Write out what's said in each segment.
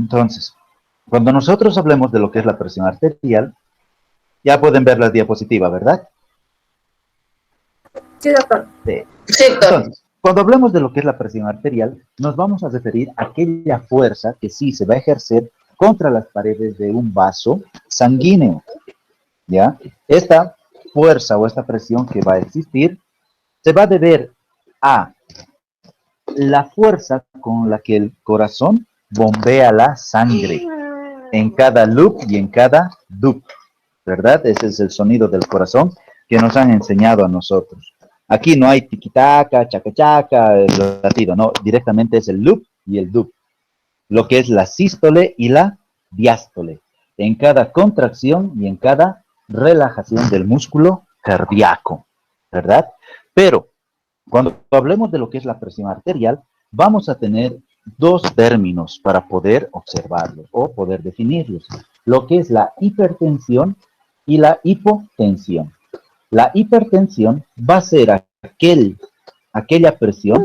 Entonces, cuando nosotros hablemos de lo que es la presión arterial, ya pueden ver la diapositiva, ¿verdad? Sí, doctor. Sí. Sí, doctor. Entonces, cuando hablemos de lo que es la presión arterial, nos vamos a referir a aquella fuerza que sí se va a ejercer contra las paredes de un vaso sanguíneo, ¿ya? Esta fuerza o esta presión que va a existir se va a deber a la fuerza con la que el corazón bombea la sangre en cada loop y en cada duct, ¿verdad? Ese es el sonido del corazón que nos han enseñado a nosotros. Aquí no hay tiquitaca, chaca, el latido, no, directamente es el loop y el duct, lo que es la sístole y la diástole, en cada contracción y en cada relajación del músculo cardíaco, ¿verdad? Pero cuando hablemos de lo que es la presión arterial, vamos a tener dos términos para poder observarlos o poder definirlos, lo que es la hipertensión y la hipotensión. La hipertensión va a ser aquella presión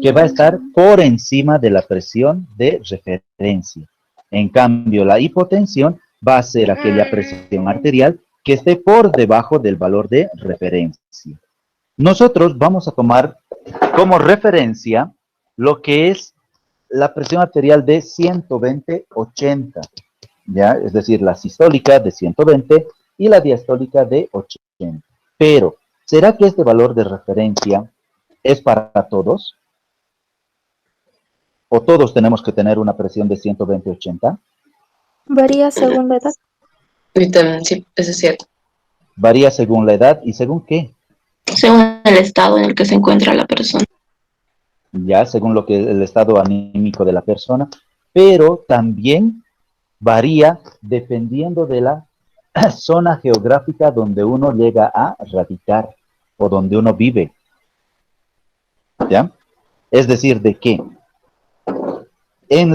que va a estar por encima de la presión de referencia. En cambio, la hipotensión va a ser aquella presión arterial que esté por debajo del valor de referencia. Nosotros vamos a tomar como referencia lo que es la presión arterial de 120/80, ¿ya? Es decir, la sistólica de 120 y la diastólica de 80. Pero, ¿será que este valor de referencia es para todos? ¿O todos tenemos que tener una presión de 120/80? Varía según la edad. Sí, eso es cierto. Varía según la edad y según qué. Según el estado en el que se encuentra la persona. Ya, según lo que el estado anímico de la persona, pero también varía dependiendo de la zona geográfica donde uno llega a radicar o donde uno vive, ¿ya? Es decir, de que en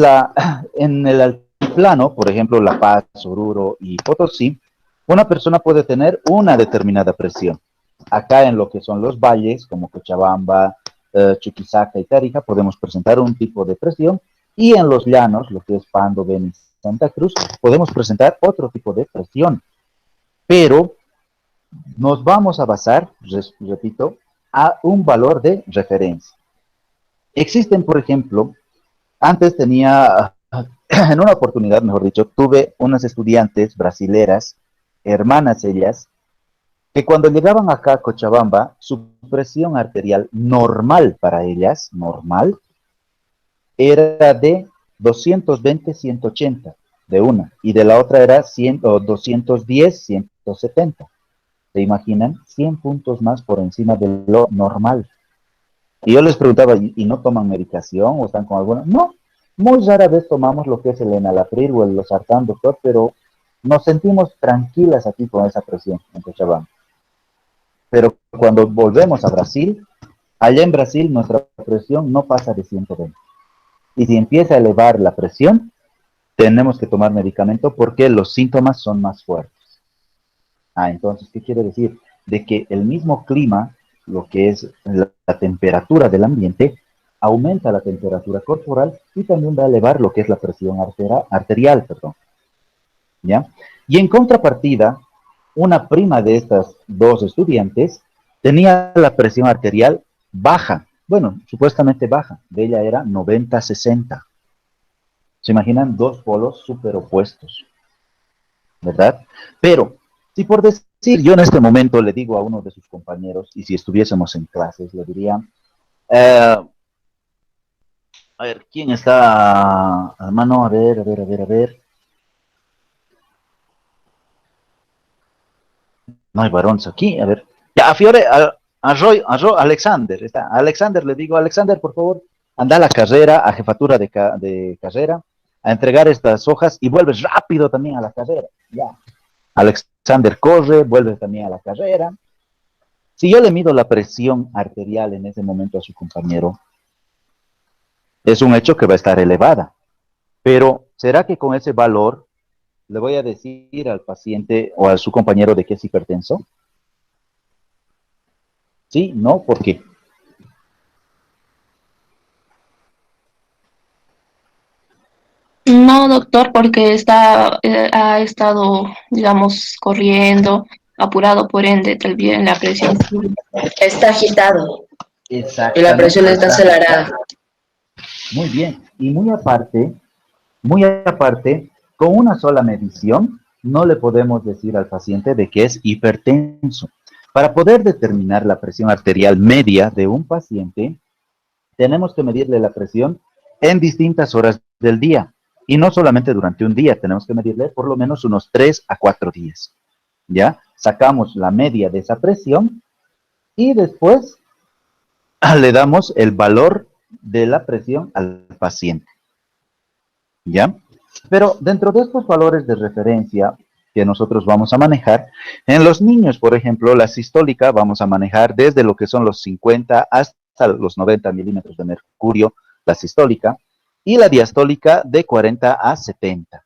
el altiplano, por ejemplo, La Paz, Oruro y Potosí, una persona puede tener una determinada presión. Acá en lo que son los valles, como Cochabamba, Chuquisaca y Tarija, podemos presentar un tipo de presión, y en los llanos, lo que es Pando, Beni, Santa Cruz, podemos presentar otro tipo de presión. Pero nos vamos a basar, repito, a un valor de referencia. Existen, por ejemplo, antes tenía, en una oportunidad, mejor dicho, tuve unas estudiantes brasileras, hermanas ellas, que cuando llegaban acá a Cochabamba, su presión arterial normal para ellas, normal, era de 220/180 de una, y de la otra era 100, o 210/170. ¿Se imaginan? 100 puntos más por encima de lo normal. Y yo les preguntaba, ¿y no toman medicación o están con alguna? No, muy rara vez tomamos lo que es el enalapril o el losartán, doctor, pero nos sentimos tranquilas aquí con esa presión en Cochabamba. Pero cuando volvemos a Brasil, allá en Brasil nuestra presión no pasa de 120. Y si empieza a elevar la presión, tenemos que tomar medicamento porque los síntomas son más fuertes. Entonces, ¿qué quiere decir? De que el mismo clima, lo que es la temperatura del ambiente, aumenta la temperatura corporal y también va a elevar lo que es la presión arterial, perdón. ¿Ya? Y en contrapartida, una prima de estas dos estudiantes tenía la presión arterial baja, bueno, supuestamente baja, de ella era 90/60. ¿Se imaginan? Dos polos súper opuestos, ¿verdad? Pero, si por decir, yo en este momento le digo a uno de sus compañeros, y si estuviésemos en clases, le diría, a ver, ¿quién está, hermano? A ver. No hay varones aquí, a ver. Ya, a Fiore, a Roy, Alexander, está. A Alexander le digo, Alexander, por favor, anda a la carrera, a jefatura de carrera, a entregar estas hojas y vuelves rápido también a la carrera. Ya. Alexander corre, vuelve también a la carrera. Si yo le mido la presión arterial en ese momento a su compañero, es un hecho que va a estar elevada. Pero, ¿será que con ese valor le voy a decir al paciente o a su compañero de que es hipertenso? Sí, no, ¿por qué? No, doctor, porque ha estado, digamos, corriendo, apurado, por ende, también la presión sube. Está agitado y la presión Exactamente, está está acelerada. muy bien. Y muy aparte, con una sola medición, no le podemos decir al paciente de que es hipertenso. Para poder determinar la presión arterial media de un paciente, tenemos que medirle la presión en distintas horas del día. Y no solamente durante un día, tenemos que medirle por lo menos unos 3 a 4 días. ¿Ya? Sacamos la media de esa presión y después le damos el valor de la presión al paciente. ¿Ya? Pero dentro de estos valores de referencia que nosotros vamos a manejar, en los niños, por ejemplo, la sistólica vamos a manejar desde lo que son los 50 hasta los 90 milímetros de mercurio, la sistólica, y la diastólica de 40 a 70.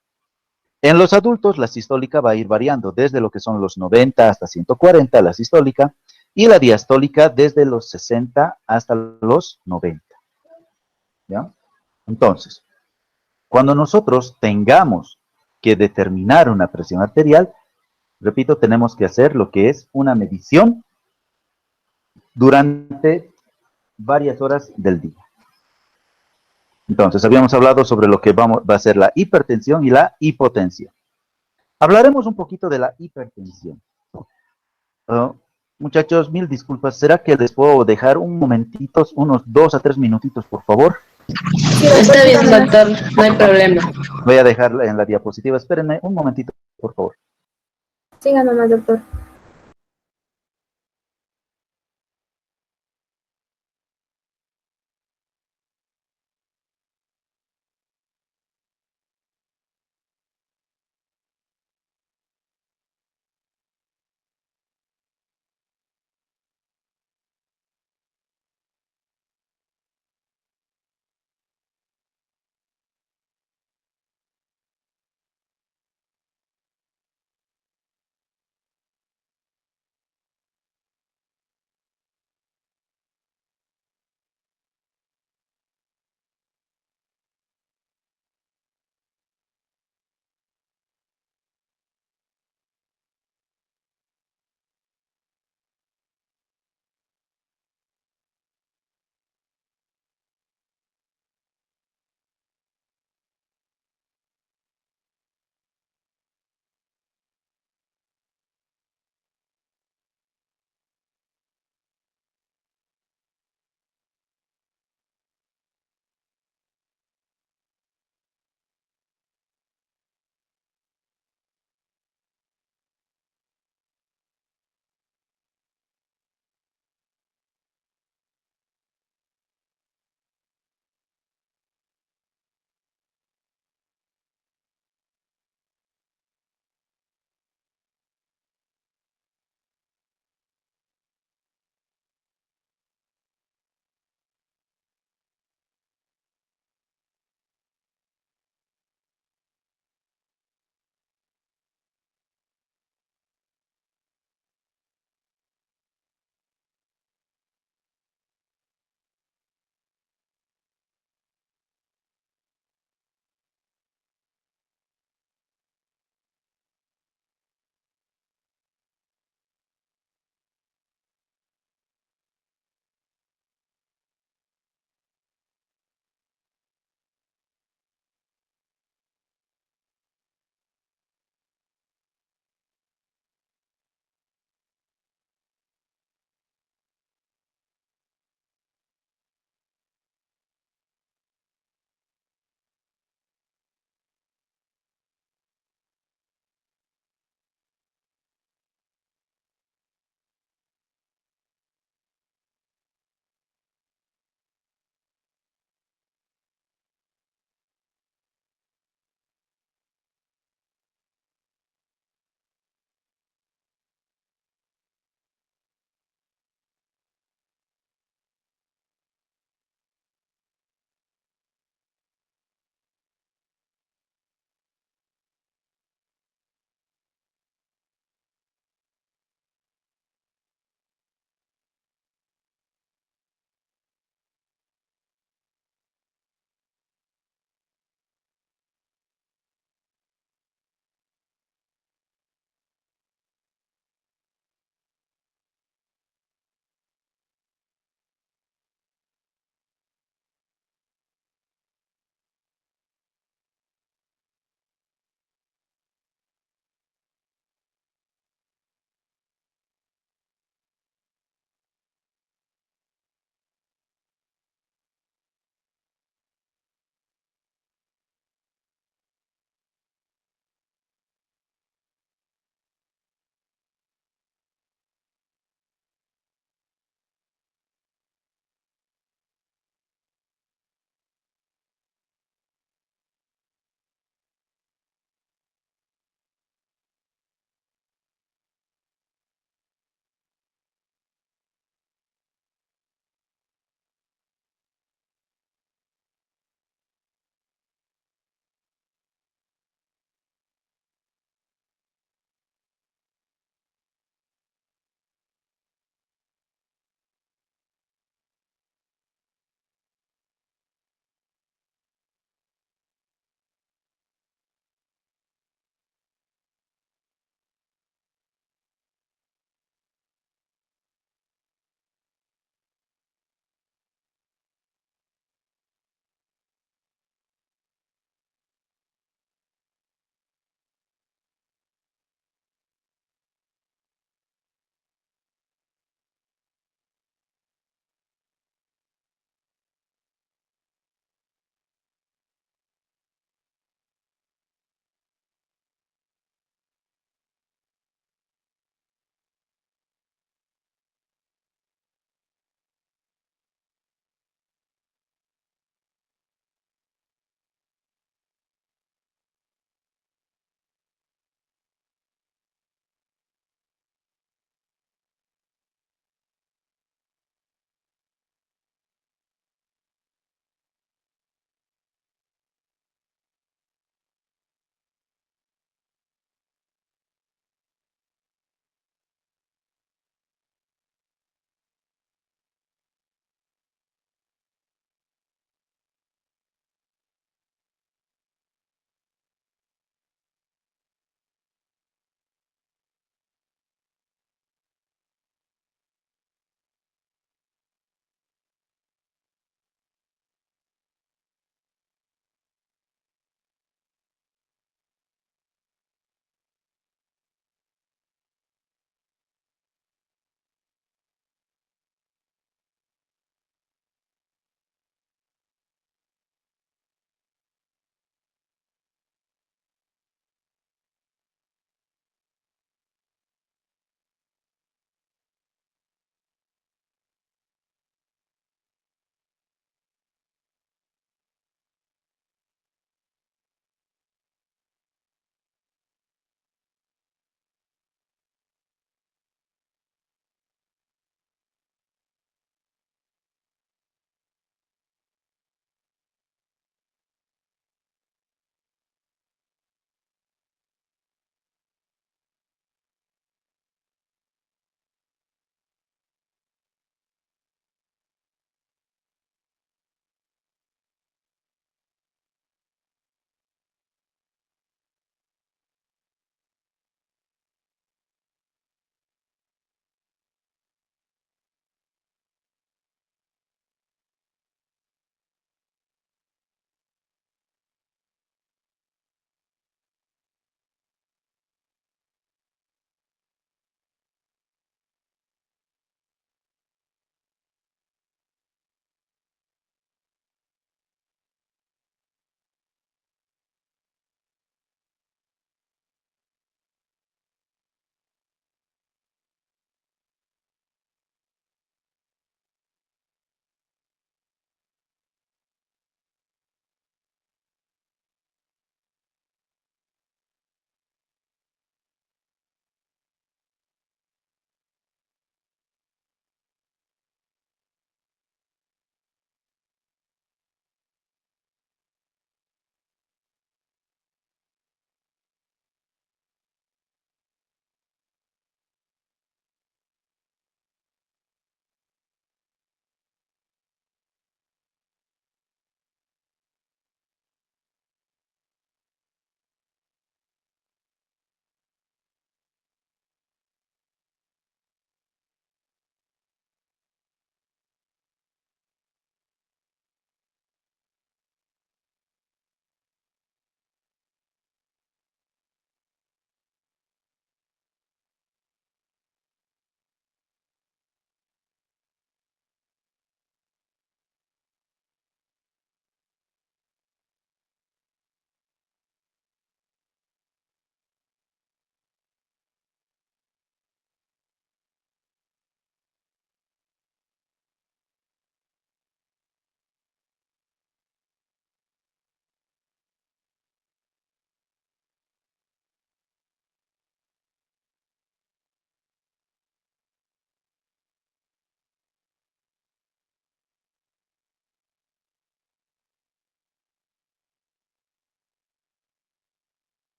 En los adultos, la sistólica va a ir variando desde lo que son los 90 hasta 140, la sistólica, y la diastólica desde los 60 hasta los 90. ¿Ya? Entonces, cuando nosotros tengamos que determinar una presión arterial, repito, tenemos que hacer lo que es una medición durante varias horas del día. Entonces, habíamos hablado sobre lo que va a ser la hipertensión y la hipotensión. Hablaremos un poquito de la hipertensión. Uh, Muchachos, mil disculpas. ¿Será que les puedo dejar un momentito, unos 2 a 3 minutitos, por favor? Sí, doctor, Está bien, siga nomás. doctor, no hay problema. Voy a dejarla en la diapositiva. Espérenme un momentito, por favor. Siga nomás, doctor.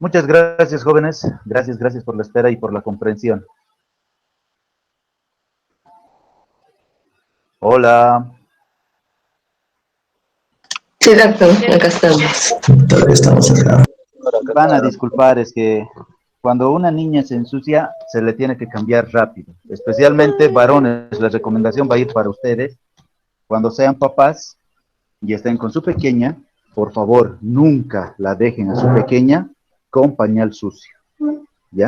Muchas gracias, jóvenes. Gracias por la espera y por la comprensión. Hola. Sí, doctor, acá estamos. Todavía estamos acá. Van a disculpar, es que cuando una niña se ensucia, se le tiene que cambiar rápido. Especialmente varones, la recomendación va a ir para ustedes. Cuando sean papás y estén con su pequeña, por favor, nunca la dejen a su pequeña con pañal sucio, ¿ya?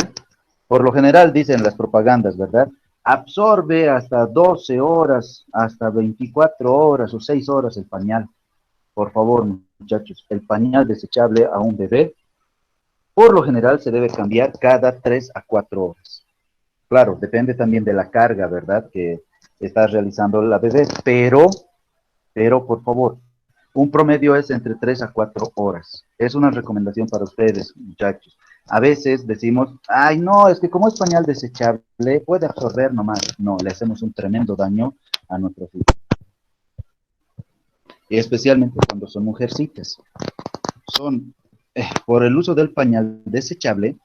Por lo general dicen las propagandas, ¿verdad? Absorbe hasta 12 horas, hasta 24 horas o 6 horas el pañal. Por favor, muchachos, el pañal desechable a un bebé, por lo general se debe cambiar cada 3 a 4 horas. Claro, depende también de la carga, ¿verdad? Que está realizando la bebé, pero por favor, un promedio es entre 3 a 4 horas. Es una recomendación para ustedes, muchachos. A veces decimos, ay, no, es que como es pañal desechable, puede absorber nomás. No, le hacemos un tremendo daño a nuestros hijos. Y especialmente cuando son mujercitas. Por el uso del pañal desechable,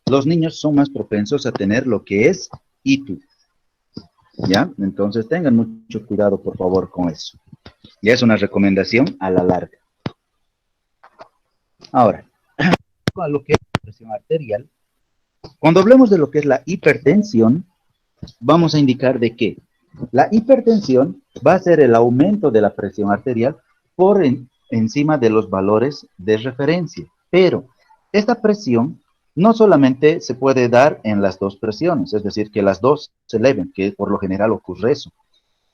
los niños son más propensos a tener lo que es ITU. ¿Ya? Entonces tengan mucho cuidado, por favor, con eso. Ya es una recomendación a la larga. Ahora, a lo que es la presión arterial, cuando hablemos de lo que es la hipertensión, vamos a indicar de que la hipertensión va a ser el aumento de la presión arterial por encima de los valores de referencia. Pero esta presión no solamente se puede dar en las dos presiones, es decir, que las dos se eleven, que por lo general ocurre eso.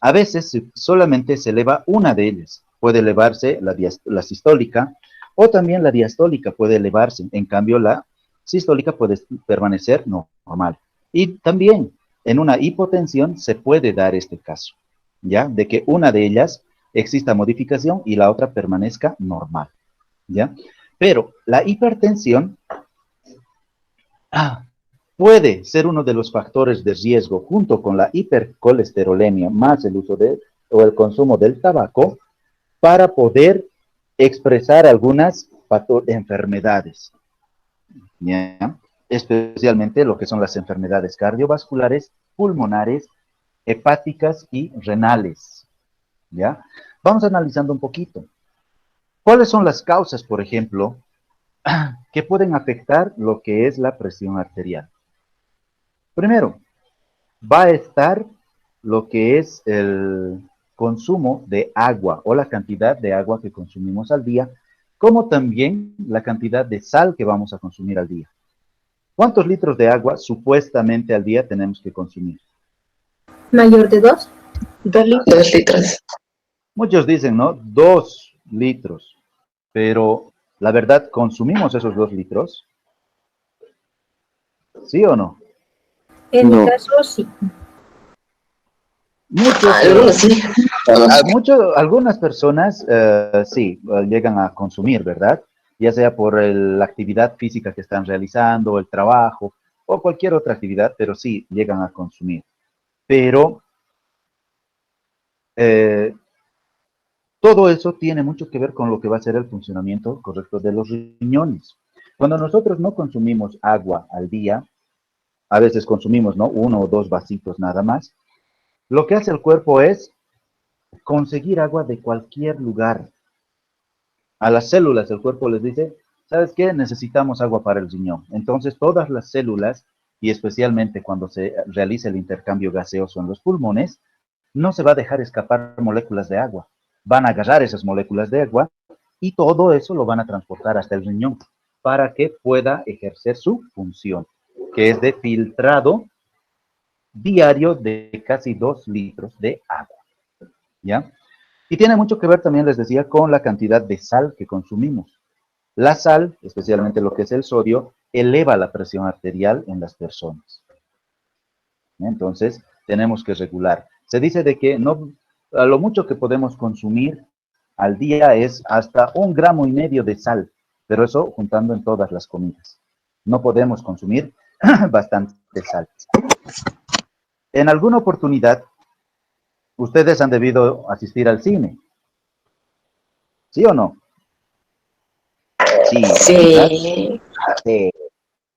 A veces solamente se eleva una de ellas. Puede elevarse la sistólica o también la diastólica puede elevarse. En cambio, la sistólica puede permanecer normal. Y también en una hipotensión se puede dar este caso, ¿ya? De que una de ellas exista modificación y la otra permanezca normal, ¿ya? Pero la hipertensión puede ser uno de los factores de riesgo junto con la hipercolesterolemia más el uso o el consumo del tabaco para poder expresar algunas enfermedades, ¿ya? Especialmente lo que son las enfermedades cardiovasculares, pulmonares, hepáticas y renales, ¿ya? Vamos analizando un poquito. ¿Cuáles son las causas, por ejemplo, que pueden afectar lo que es la presión arterial? Primero, va a estar lo que es el consumo de agua o la cantidad de agua que consumimos al día, como también la cantidad de sal que vamos a consumir al día. ¿Cuántos litros de agua supuestamente al día tenemos que consumir? ¿Mayor de 2? 2 litros. Muchos dicen, ¿no? 2 litros. Pero, la verdad, ¿consumimos esos 2 litros? ¿Sí o no? En mi No. caso, sí. Algunos sí. Algunas personas sí llegan a consumir, ¿verdad? Ya sea por la actividad física que están realizando, el trabajo o cualquier otra actividad, pero sí llegan a consumir. Pero todo eso tiene mucho que ver con lo que va a ser el funcionamiento correcto de los riñones. Cuando nosotros no consumimos agua al día, a veces consumimos, ¿no? 1 o 2 vasitos nada más, lo que hace el cuerpo es conseguir agua de cualquier lugar. A las células el cuerpo les dice, ¿sabes qué? Necesitamos agua para el riñón. Entonces todas las células, y especialmente cuando se realiza el intercambio gaseoso en los pulmones, no se va a dejar escapar moléculas de agua. Van a agarrar esas moléculas de agua y todo eso lo van a transportar hasta el riñón para que pueda ejercer su función, que es de filtrado diario de casi 2 litros de agua, ¿ya? Y tiene mucho que ver también, les decía, con la cantidad de sal que consumimos. La sal, especialmente lo que es el sodio, eleva la presión arterial en las personas. Entonces, tenemos que regular. Se dice de que no, a lo mucho que podemos consumir al día es hasta 1,5 gramos de sal, pero eso juntando en todas las comidas. No podemos consumir bastante sal. En alguna oportunidad, ustedes han debido asistir al cine. ¿Sí o no? Sí. ¿Verdad? Sí. Sí,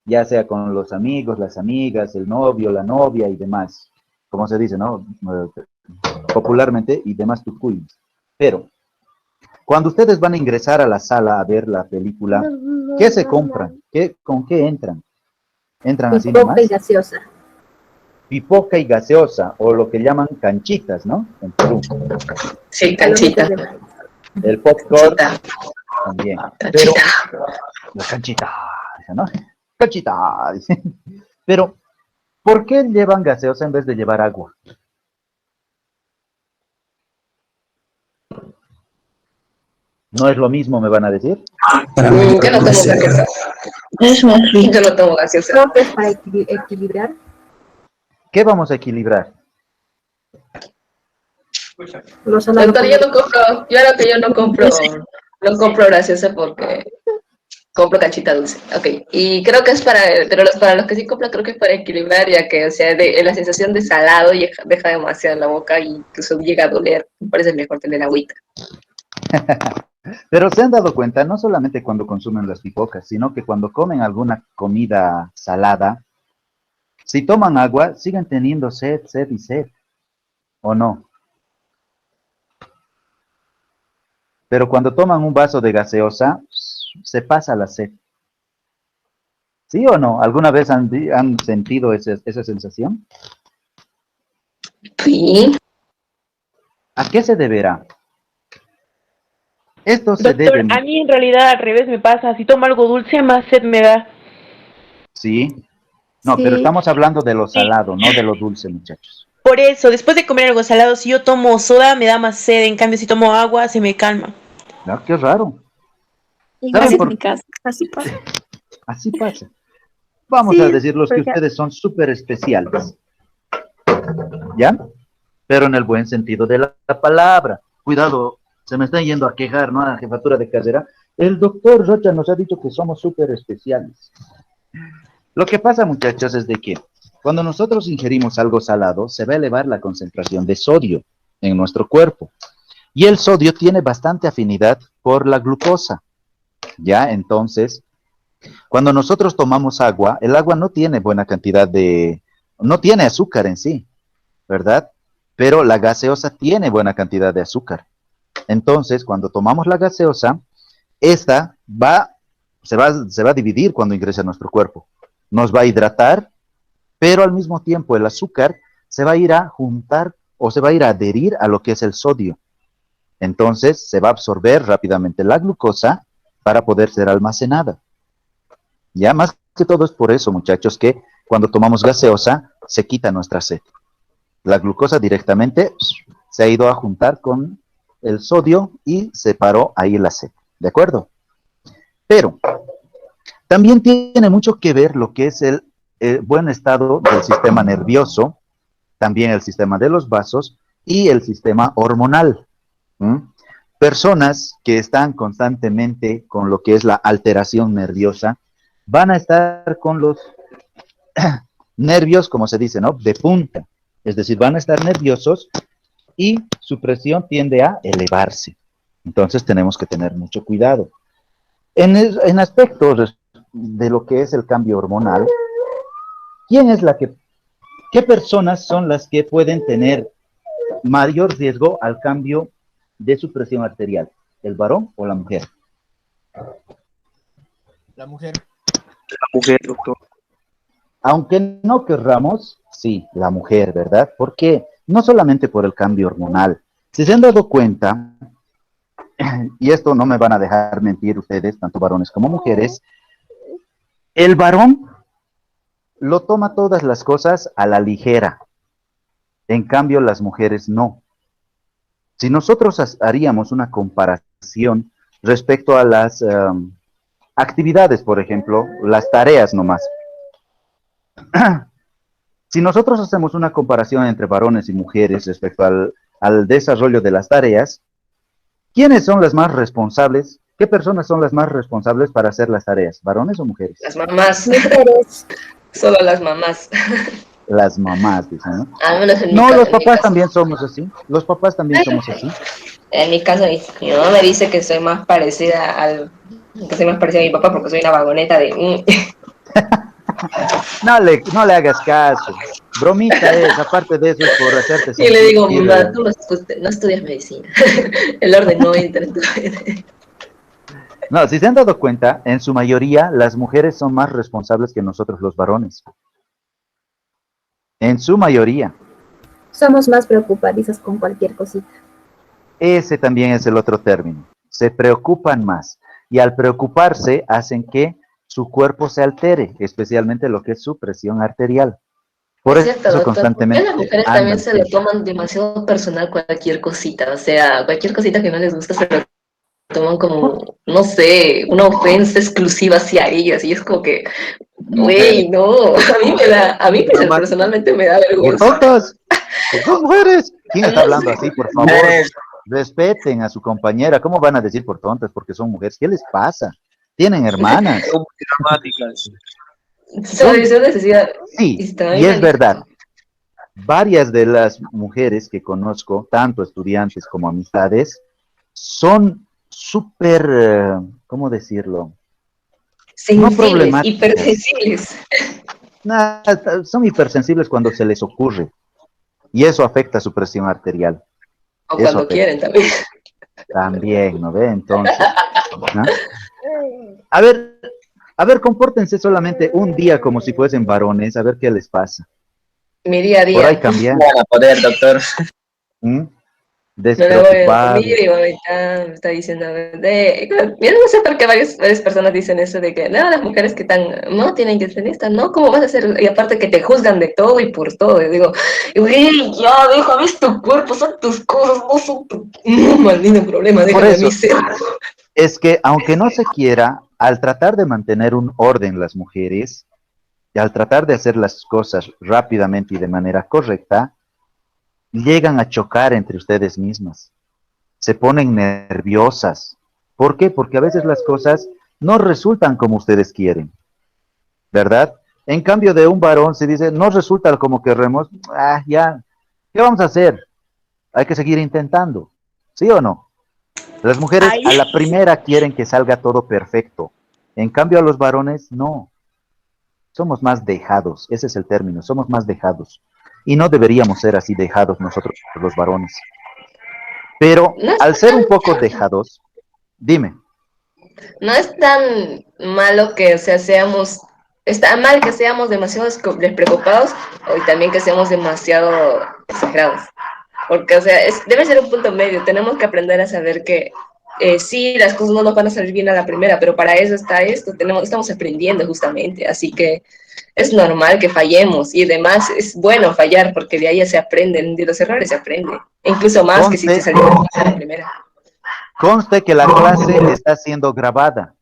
ya sea con los amigos, las amigas, el novio, la novia y demás, como se dice, ¿no? Popularmente, y demás tucuyos. Pero, cuando ustedes van a ingresar a la sala a ver la película, ¿qué se compran? ¿Con qué entran? ¿Entran así Pipoca nomás? y gaseosa. Pipoca y gaseosa, o lo que llaman canchitas, ¿no? En Perú. Sí, Palomitas canchita. de maíz. El popcorn Canchita. también. Pero, Canchita. la canchita, dice, ¿no? Canchita, dice. Pero, ¿por qué llevan gaseosa en vez de llevar agua? ¿No es lo mismo, me van a decir? Yo no tomo gaseosa. Es más rico. Yo no tomo gaseosa. Creo que es para equilibrar. ¿Qué vamos a equilibrar? Los salados. Doctor, yo no compro, no compro gaseosa porque compro canchita dulce. Ok, y creo que es para los que sí compro, creo que es para equilibrar, ya que, o sea, la sensación de salado deja demasiado en la boca y incluso llega a doler. Me parece mejor tener agüita. Pero se han dado cuenta, no solamente cuando consumen las pipocas, sino que cuando comen alguna comida salada, si toman agua, siguen teniendo sed, sed y sed, ¿o no? Pero cuando toman un vaso de gaseosa, se pasa la sed. ¿Sí o no? ¿Alguna vez han sentido esa sensación? Sí. ¿A qué se deberá? Esto se Doctor, debe, a mí en realidad al revés me pasa. Si tomo algo dulce, más sed me da. ¿sí? No, Sí. pero estamos hablando de lo Sí. salado, no de lo dulce, muchachos. Por eso, después de comer algo salado, si yo tomo soda, me da más sed. En cambio, si tomo agua, se me calma. ¿No? Qué raro. Igual ¿Saben en por mi qué? casa. Así pasa. Así pasa. Vamos Sí, a decirlos que porque- ustedes son súper especiales. ¿Ya? Pero en el buen sentido de la palabra. Cuidado, se me están yendo a quejar, ¿no? A la jefatura de carrera. El doctor Rocha nos ha dicho que somos súper especiales. Lo que pasa, muchachos, es de que cuando nosotros ingerimos algo salado, se va a elevar la concentración de sodio en nuestro cuerpo. Y el sodio tiene bastante afinidad por la glucosa. ¿Ya? Entonces, cuando nosotros tomamos agua, el agua no tiene buena cantidad no tiene azúcar en sí, ¿verdad? Pero la gaseosa tiene buena cantidad de azúcar. Entonces, cuando tomamos la gaseosa, esta se va a dividir cuando ingrese a nuestro cuerpo. Nos va a hidratar, pero al mismo tiempo el azúcar se va a ir a juntar o se va a ir a adherir a lo que es el sodio. Entonces, se va a absorber rápidamente la glucosa para poder ser almacenada. Ya más que todo es por eso, muchachos, que cuando tomamos gaseosa se quita nuestra sed. La glucosa directamente se ha ido a juntar con el sodio y se paró ahí la sed. ¿De acuerdo? Pero también tiene mucho que ver lo que es el buen estado del sistema nervioso, también el sistema de los vasos y el sistema hormonal. Personas que están constantemente con lo que es la alteración nerviosa van a estar con los nervios, como se dice, ¿no? De punta. Es decir, van a estar nerviosos y su presión tiende a elevarse. Entonces tenemos que tener mucho cuidado. En aspectos de lo que es el cambio hormonal, ¿qué personas son las que pueden tener mayor riesgo al cambio de su presión arterial? ¿El varón o la mujer? La mujer. La mujer, doctor. Aunque no querramos, sí, la mujer, ¿verdad? Porque no solamente por el cambio hormonal. Si se han dado cuenta, y esto no me van a dejar mentir ustedes, tanto varones como mujeres, el varón lo toma todas las cosas a la ligera. En cambio, las mujeres no. Si nosotros haríamos una comparación respecto a las actividades, por ejemplo, las tareas nomás. Si nosotros hacemos una comparación entre varones y mujeres respecto al desarrollo de las tareas, ¿quiénes son las más responsables? ¿Qué personas son las más responsables para hacer las tareas? ¿Varones o mujeres? Las mamás. Mujeres. Solo las mamás. Las mamás, dicen, ¿no? Al menos en mi No, caso, los en mi papás caso. también somos así. Los papás también somos así. En mi caso, mi mamá me dice que soy más parecida Que soy más parecida a mi papá porque soy una vagoneta de... No le hagas caso. Bromita es, aparte de eso es por hacerte Y le digo, sentir, mamá, tú no estudias medicina. El orden no entra en tu... No, si se han dado cuenta, en su mayoría las mujeres son más responsables que nosotros los varones. En su mayoría. Somos más preocupadizas con cualquier cosita. Ese también es el otro término. Se preocupan más. Y al preocuparse hacen que su cuerpo se altere, especialmente lo que es su presión arterial. Por Es cierto, eso doctor. ¿Por qué constantemente las mujeres también andan. se lo toman demasiado personal cualquier cosita? O sea, cualquier cosita que no les gusta se lo toman como, no sé, una ofensa exclusiva hacia ellas. Y es como que, güey, no, personalmente me da ¡Por vergüenza. tontas! ¡Son mujeres! ¿Quién está No hablando sé. así, por favor? Respeten a su compañera. ¿Cómo van a decir por tontas? Porque son mujeres. ¿Qué les pasa? Tienen hermanas. Son muy dramáticas. Son necesidad. Sí, y es verdad. Varias de las mujeres que conozco, tanto estudiantes como amistades, son súper, ¿cómo decirlo? No Sensibles, problemáticas. hipersensibles. Son hipersensibles cuando se les ocurre. Y eso afecta su presión arterial. O Eso cuando afecta. quieren también. También, ¿no ve? Entonces, ¿no? A ver, compórtense solamente un día como si fuesen varones, a ver qué les pasa. Mi día a Por ahí día. cambiar. No van a poder, doctor. ¿Mm? No la voy a Despreocupados. dormir y mamita me está diciendo, mira, no sé por qué varias personas dicen eso de que, no, las mujeres que no tienen que ser esto, no, ¿cómo vas a hacer? Y aparte que te juzgan de todo y por todo. Y digo, güey, ya, déjame, es tu cuerpo, son tus cosas, no son tu... No, maldito problema, Por déjame a eso, mí ser. es que aunque no se quiera, al tratar de mantener un orden las mujeres, y al tratar de hacer las cosas rápidamente y de manera correcta, llegan a chocar entre ustedes mismas. Se ponen nerviosas. ¿Por qué? Porque a veces las cosas no resultan como ustedes quieren, ¿verdad? En cambio de un varón se dice, no resulta como queremos, ya, ¿qué vamos a hacer? Hay que seguir intentando, ¿sí o no? Las mujeres Ay. a la primera quieren que salga todo perfecto. En cambio a los varones, no. Somos más dejados, ese es el término, somos más dejados. Y no deberíamos ser así dejados nosotros los varones. Pero No es al ser un poco dejados, dime. No es tan malo que, o sea, está mal que seamos demasiado despreocupados o también que seamos demasiado exagerados. Porque, o sea, debe ser un punto medio. Tenemos que aprender a saber que sí, las cosas no nos van a salir bien a la primera, pero para eso está esto. Estamos aprendiendo justamente. Así que es normal que fallemos y además es bueno fallar porque de ahí se aprenden, de los errores se aprende. Incluso más que si te salió bien a la primera. Conste que la clase está siendo grabada.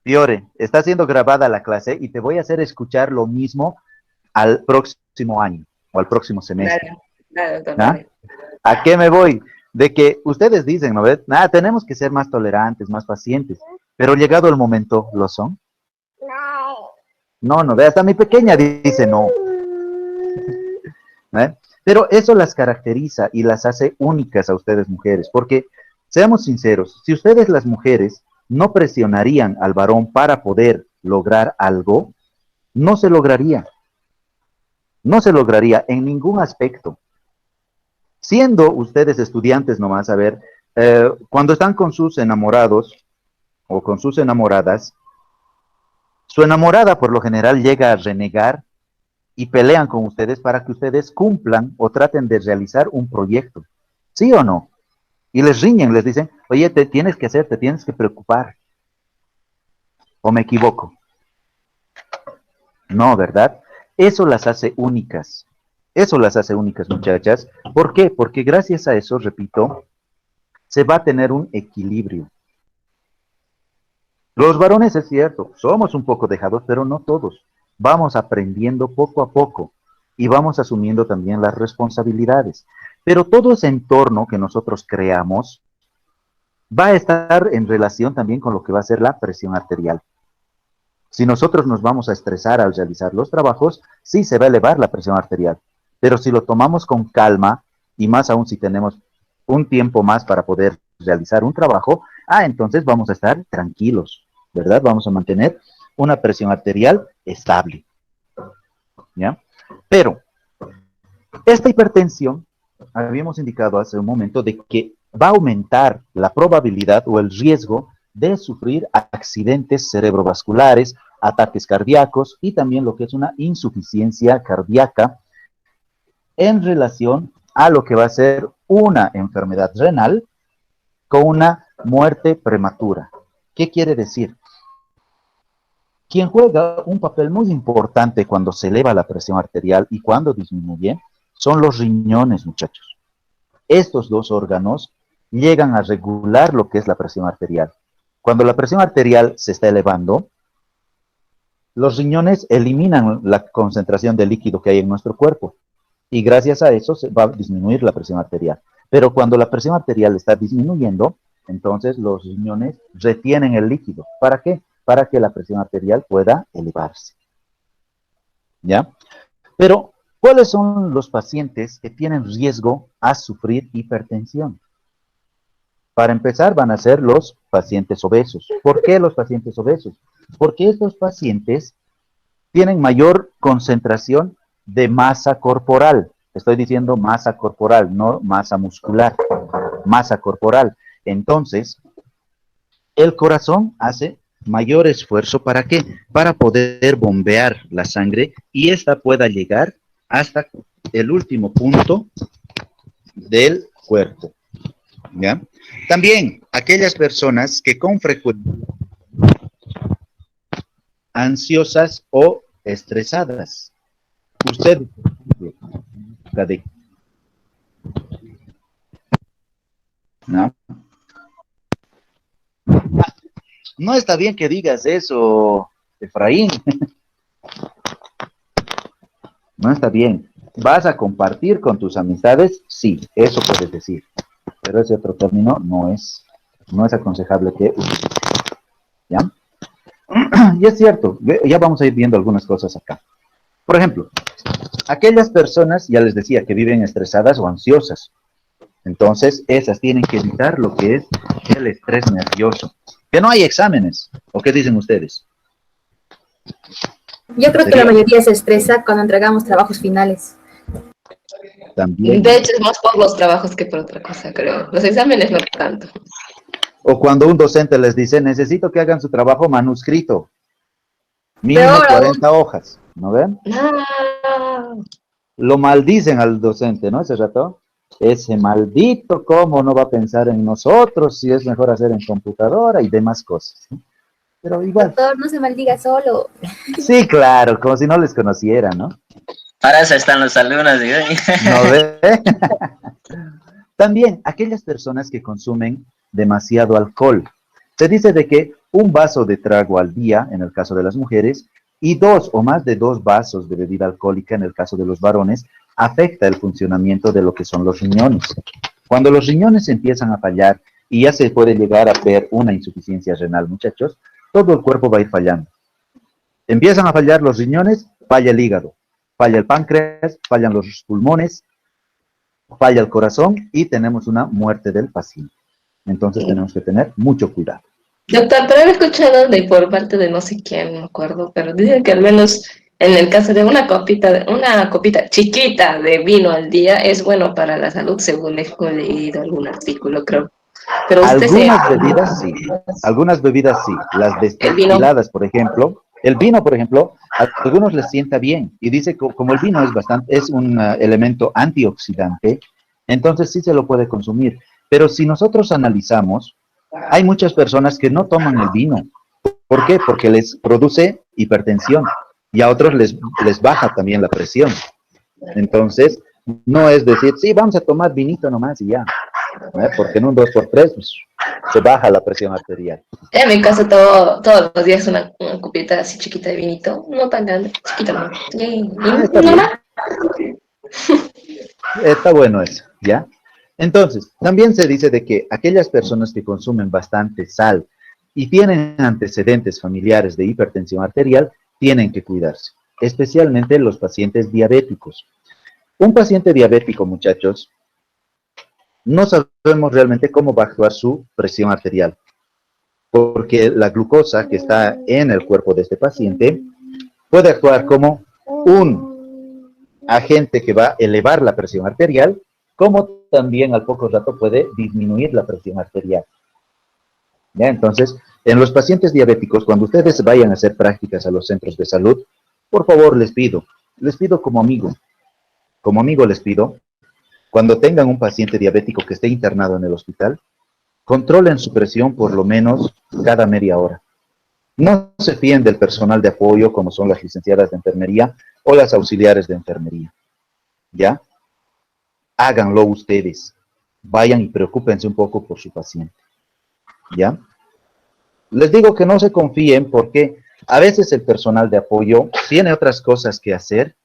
Fiore, está siendo grabada la clase y te voy a hacer escuchar lo mismo al próximo año o al próximo semestre. Claro, ¿Ah? ¿A qué me voy? De que ustedes dicen, ¿no ves? Tenemos que ser más tolerantes, más pacientes, pero llegado el momento, ¿lo son? No, ve, hasta mi pequeña dice no. Pero eso las caracteriza y las hace únicas a ustedes mujeres, porque, seamos sinceros, si ustedes las mujeres no presionarían al varón para poder lograr algo, no se lograría. No se lograría en ningún aspecto. Siendo ustedes estudiantes nomás, a ver, cuando están con sus enamorados o con sus enamoradas, su enamorada por lo general llega a renegar y pelean con ustedes para que ustedes cumplan o traten de realizar un proyecto. ¿Sí o no? Y les riñen, les dicen, oye, te tienes que hacer, te tienes que preocupar. ¿O me equivoco? No, ¿verdad? Eso las hace únicas. Eso las hace únicas, muchachas. ¿Por qué? Porque gracias a eso, repito, se va a tener un equilibrio. Los varones, es cierto, somos un poco dejados, pero no todos. Vamos aprendiendo poco a poco y vamos asumiendo también las responsabilidades. Pero todo ese entorno que nosotros creamos va a estar en relación también con lo que va a ser la presión arterial. Si nosotros nos vamos a estresar al realizar los trabajos, sí se va a elevar la presión arterial. Pero si lo tomamos con calma, y más aún si tenemos un tiempo más para poder realizar un trabajo, entonces vamos a estar tranquilos, ¿verdad? Vamos a mantener una presión arterial estable, ¿ya? Pero esta hipertensión, habíamos indicado hace un momento de que va a aumentar la probabilidad o el riesgo de sufrir accidentes cerebrovasculares, ataques cardíacos y también lo que es una insuficiencia cardíaca en relación a lo que va a ser una enfermedad renal con una muerte prematura. ¿Qué quiere decir? Quien juega un papel muy importante cuando se eleva la presión arterial y cuando disminuye son los riñones, muchachos. Estos dos órganos llegan a regular lo que es la presión arterial. Cuando la presión arterial se está elevando, los riñones eliminan la concentración de líquido que hay en nuestro cuerpo y gracias a eso se va a disminuir la presión arterial. Pero cuando la presión arterial está disminuyendo, entonces los riñones retienen el líquido. ¿Para qué? Para que la presión arterial pueda elevarse. ¿Ya? Pero, ¿cuáles son los pacientes que tienen riesgo a sufrir hipertensión? Para empezar, van a ser los pacientes obesos. ¿Por qué los pacientes obesos? Porque estos pacientes tienen mayor concentración de masa corporal. Estoy diciendo masa corporal, no masa muscular. Masa corporal. Entonces, el corazón hace mayor esfuerzo, ¿para qué? Para poder bombear la sangre y esta pueda llegar hasta el último punto del cuerpo. ¿Ya? También aquellas personas que con frecuencia ansiosas o estresadas. Usted, ¿no? No está bien que digas eso, Efraín. No está bien. ¿Vas a compartir con tus amistades? Sí, eso puedes decir. Pero ese otro término no es aconsejable que utilices. ¿Ya? Y es cierto, ya vamos a ir viendo algunas cosas acá. Por ejemplo, aquellas personas, ya les decía, que viven estresadas o ansiosas. Entonces, esas tienen que evitar lo que es el estrés nervioso. Que no hay exámenes. ¿O qué dicen ustedes? Yo creo que la mayoría se estresa cuando entregamos trabajos finales. También. De hecho, es más por los trabajos que por otra cosa, creo. Los exámenes no tanto. O cuando un docente les dice, necesito que hagan su trabajo manuscrito. Mínimo Peor 40 hojas. ¿No ven? No. Lo maldicen al docente, ¿no? Ese rato. Ese maldito, ¿cómo no va a pensar en nosotros si es mejor hacer en computadora y demás cosas? ¿Sí? Pero igual. Doctor, no se maldiga solo. Sí, claro, como si no les conociera, ¿no? Para eso están los alumnos. ¿Sí? ¿No ve? También, aquellas personas que consumen demasiado alcohol. Se dice de que un vaso de trago al día, en el caso de las mujeres, y 2 o más de 2 vasos de bebida alcohólica, en el caso de los varones, afecta el funcionamiento de lo que son los riñones. Cuando los riñones empiezan a fallar y ya se puede llegar a ver una insuficiencia renal, muchachos, todo el cuerpo va a ir fallando. Empiezan a fallar los riñones, falla el hígado, falla el páncreas, fallan los pulmones, falla el corazón y tenemos una muerte del paciente. Entonces tenemos que tener mucho cuidado. Doctor, pero he escuchado por parte de no sé quién, no me acuerdo, pero dicen que al menos en el caso de una copita chiquita de vino al día es bueno para la salud, según he leído algún artículo, creo. Pero algunas bebidas sí, las destiladas, por ejemplo. El vino, por ejemplo, a algunos les sienta bien y dice que como el vino es un elemento antioxidante, entonces sí se lo puede consumir. Pero si nosotros analizamos, hay muchas personas que no toman el vino. ¿Por qué? Porque les produce hipertensión y a otros les baja también la presión. Entonces, no es decir, sí, vamos a tomar vinito nomás y ya. Porque en un 2x3 pues, se baja la presión arterial. En mi caso, todos los días una copita así chiquita de vinito, no tan grande, chiquita nomás. Está bien. Está bueno eso, ¿ya? Entonces, también se dice de que aquellas personas que consumen bastante sal y tienen antecedentes familiares de hipertensión arterial, tienen que cuidarse, especialmente los pacientes diabéticos. Un paciente diabético, muchachos, no sabemos realmente cómo va a actuar su presión arterial. porque la glucosa que está en el cuerpo de este paciente puede actuar como un agente que va a elevar la presión arterial, como también al poco rato puede disminuir la presión arterial. ¿Ya? Entonces, en los pacientes diabéticos, cuando ustedes vayan a hacer prácticas a los centros de salud, por favor les pido como amigo les pido, cuando tengan un paciente diabético que esté internado en el hospital, controlen su presión por lo menos cada media hora. No se fíen del personal de apoyo como son las licenciadas de enfermería o las auxiliares de enfermería. ¿Ya? Háganlo ustedes. Vayan y preocúpense un poco por su paciente. ¿Ya? Les digo que no se confíen porque a veces el personal de apoyo tiene otras cosas que hacer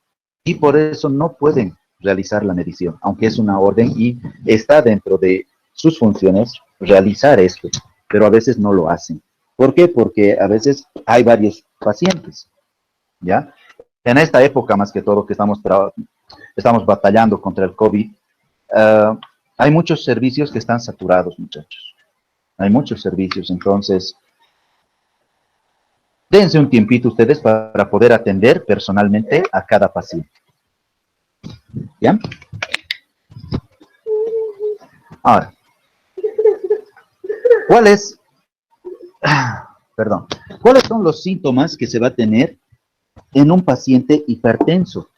y por eso no pueden realizar la medición, aunque es una orden y está dentro de sus funciones realizar esto, pero a veces no lo hacen. ¿Por qué? Porque a veces hay varios pacientes, ¿ya? En esta época, más que todo, que estamos batallando contra el COVID, hay muchos servicios que están saturados, muchachos. Hay muchos servicios, entonces, dense un tiempito ustedes para poder atender personalmente a cada paciente. ¿Ya? Ahora, ¿cuáles son los síntomas que se va a tener en un paciente hipertenso?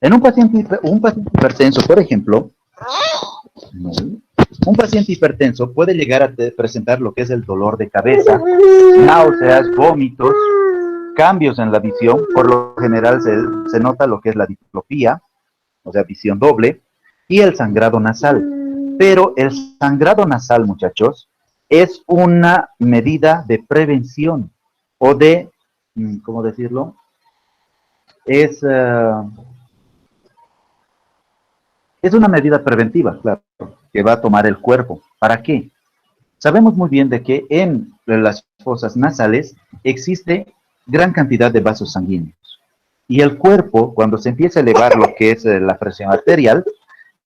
En un paciente hipertenso, por ejemplo, un paciente hipertenso puede llegar a presentar lo que es el dolor de cabeza, náuseas, vómitos, cambios en la visión. Por lo general se nota lo que es la diplopía, o sea, visión doble, y el sangrado nasal. Pero el sangrado nasal, muchachos, es una medida de prevención o de, ¿cómo decirlo? Es una medida preventiva, claro, que va a tomar el cuerpo. ¿Para qué? Sabemos muy bien de que en las fosas nasales existe gran cantidad de vasos sanguíneos. Y el cuerpo, cuando se empieza a elevar lo que es la presión arterial,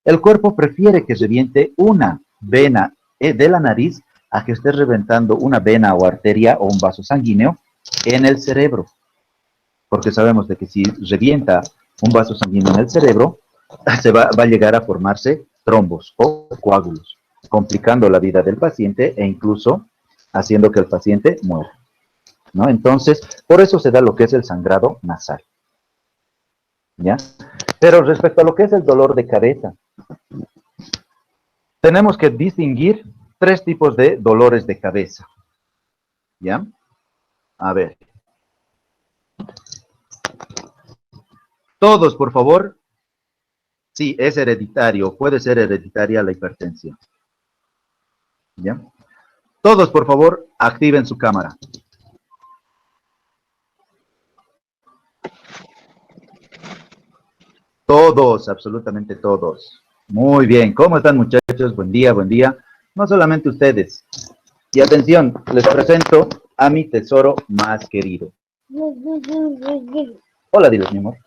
el cuerpo prefiere que reviente una vena de la nariz a que esté reventando una vena o arteria o un vaso sanguíneo en el cerebro. Porque sabemos de que si revienta un vaso sanguíneo en el cerebro, va a llegar a formarse trombos o coágulos, complicando la vida del paciente e incluso haciendo que el paciente muera, ¿no? Entonces, por eso se da lo que es el sangrado nasal. ¿Ya? Pero respecto a lo que es el dolor de cabeza, tenemos que distinguir 3 tipos de dolores de cabeza. ¿Ya? A ver. Todos, por favor. Sí, es hereditario. Puede ser hereditaria la hipertensión. ¿Ya? Todos, por favor, activen su cámara. Todos, absolutamente todos. Muy bien. ¿Cómo están, muchachos? Buen día, buen día. No solamente ustedes. Y atención, les presento a mi tesoro más querido. Hola, diles, mi amor.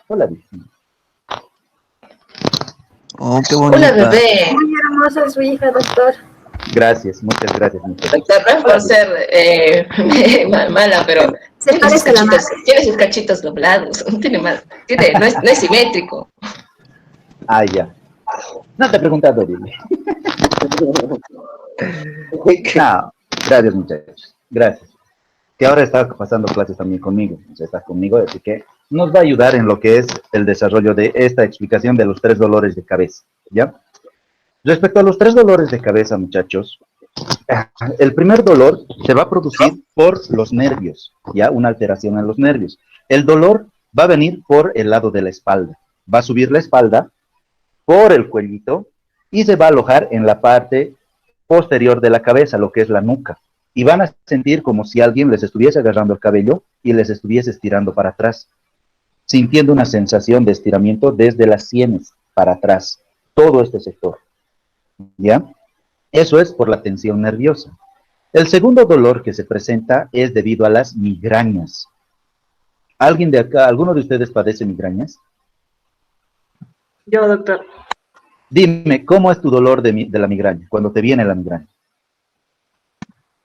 Hola, diles. Oh, qué bonita. Hola, bebé. Muy hermosa su hija, doctor. Gracias, muchas gracias. Doctor, no es por ser mala, pero Se parece a la madre. tiene sus cachitos doblados. Tiene más. No es simétrico. Ah, ya. No te he preguntado, dile. No, gracias, muchachos. Gracias. Que ahora está pasando clases también conmigo. O sea, está conmigo, así que nos va a ayudar en lo que es el desarrollo de esta explicación de los 3 dolores de cabeza. ¿Ya? Respecto a los 3 dolores de cabeza, muchachos, el primer dolor se va a producir por los nervios, ¿ya? Una alteración en los nervios. El dolor va a venir por el lado de la espalda. Va a subir la espalda por el cuellito y se va a alojar en la parte posterior de la cabeza, lo que es la nuca. Y van a sentir como si alguien les estuviese agarrando el cabello y les estuviese estirando para atrás, sintiendo una sensación de estiramiento desde las sienes para atrás, todo este sector. ¿Ya? Eso es por la tensión nerviosa. El segundo dolor que se presenta es debido a las migrañas. ¿Alguien de acá, alguno de ustedes padece migrañas? Yo, doctor. Dime, ¿cómo es tu dolor de la migraña, cuando te viene la migraña?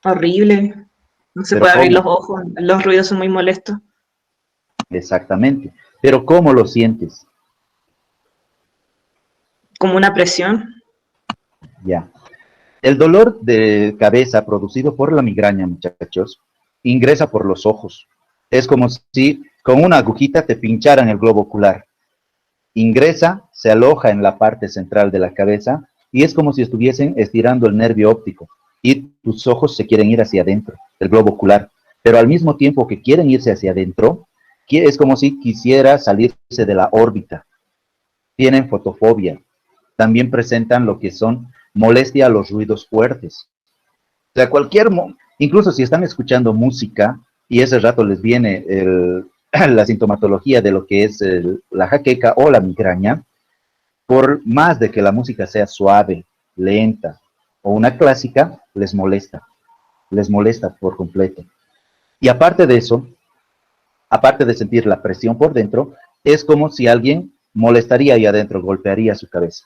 Horrible. No se Pero puede abrir ¿cómo? los ojos, los ruidos son muy molestos. Exactamente. Pero ¿cómo lo sientes? Como una presión. Ya. El dolor de cabeza producido por la migraña, muchachos, ingresa por los ojos. Es como si con una agujita te pincharan el globo ocular. Ingresa, se aloja en la parte central de la cabeza y es como si estuviesen estirando el nervio óptico y tus ojos se quieren ir hacia adentro, el globo ocular. Pero al mismo tiempo que quieren irse hacia adentro, es como si quisiera salirse de la órbita. Tienen fotofobia. También presentan lo que son molestia a los ruidos fuertes. O sea, incluso si están escuchando música y ese rato les viene la sintomatología de lo que es la jaqueca o la migraña, por más de que la música sea suave, lenta o una clásica, les molesta por completo. Y aparte de eso, aparte de sentir la presión por dentro, es como si alguien molestaría ahí adentro, golpearía su cabeza.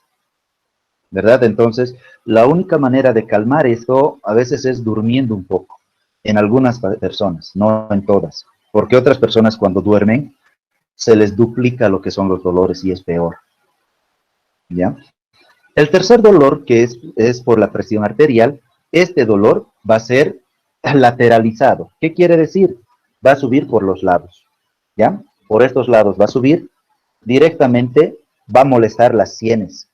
¿Verdad? Entonces, la única manera de calmar esto a veces es durmiendo un poco, en algunas personas, no en todas, porque otras personas cuando duermen se les duplica lo que son los dolores y es peor. ¿Ya? El tercer dolor, que es por la presión arterial, este dolor va a ser lateralizado. ¿Qué quiere decir? Va a subir por los lados. ¿Ya? Por estos lados va a subir, directamente va a molestar las sienes.